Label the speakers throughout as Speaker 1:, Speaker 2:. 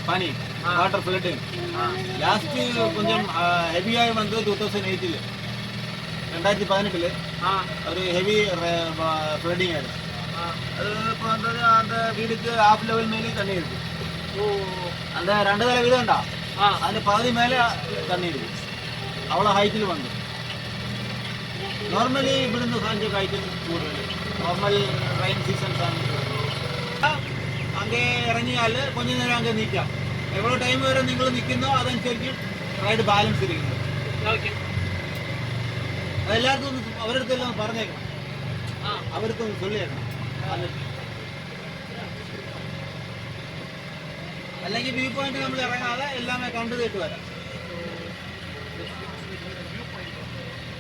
Speaker 1: पानी water flooding last కొంచెం heavy ఆయి வந்து 2008 ല് 2018 ല് ഒരു ഹെവി ഫ്ലഡിങ് ആയിരുന്നു அது இப்போ வந்தது அந்த வீடுக்கு ஆஃப் லெவல் மேலே தண்ணி இருக்கு அந்த 2 தலை வீடு உண்டா അതിന്റെ പകുതി മേലെ തണ്ണി ഇருக்கு അവളെ ഹൈറ്റിൽ വന്നു നോർമലി ഇവിടുന്ന് கொஞ்சம் ഹൈറ്റിൽ കൂടുതൽ നോർമൽ റെയിൻ സീസൺസ് ആണ് അങ്ങേ ഇറങ്ങിയാൽ கொஞ்ச നേരം അങ്ങ് നിൽക്കാം എவ்வளோ ടൈം വരെ നിങ്ങൾ നിൽക്കുന്നോ അതനുസരിച്ച് റൈഡ് ബാലൻസ് ഇരിക്കുന്നത് അതെല്ലാവർക്കും ഒന്ന് അവരുടെ അടുത്തെല്ലാം പറഞ്ഞേക്കണം അവർക്കൊന്ന് ചൊല്ലിയേക്കണം അല്ലെങ്കിൽ വ്യൂ പോയിന്റ് നമ്മൾ ഇറങ്ങാതെ എല്ലാമേ കണ്ടു തേട്ട് വരാം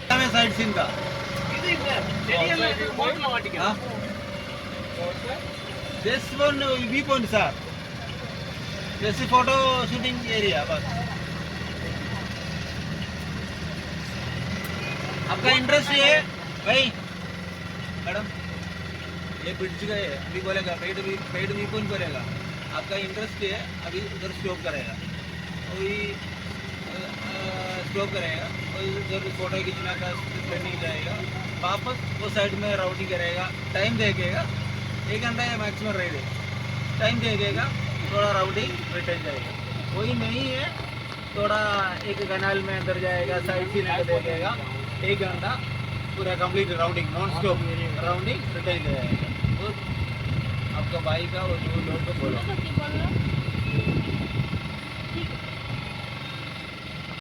Speaker 1: എല്ലാമേ സൈഡ് സീൻ का this one view point sir जैसे फोटो शूटिंग एरिया बस आपका इंटरेस्ट ये भाई मैडम ये ब्रिज का है अभी बोलेगा पेड व्यू पॉइंट बोलेगा आपका इंटरेस्ट है अभी उधर स्टॉप करेगा वही स्टॉप करेगा और उधर फोटो खींचना का ट्रेनिंग जाएगा वापस वो साइड में राउटिंग करेगा टाइम देखेगा 1 घंटा या मैक्सिमम राइड टाइम देखेगा थोड़ा राउटिंग रिटर्न जाएगा वही नहीं है थोड़ा एक कैनाल में अंदर जाएगा साइड सीन देखेगा 1 घंटा पूरा complete rounding non stop rounding return जाएगा आपका भाई का वो लोग को बोलो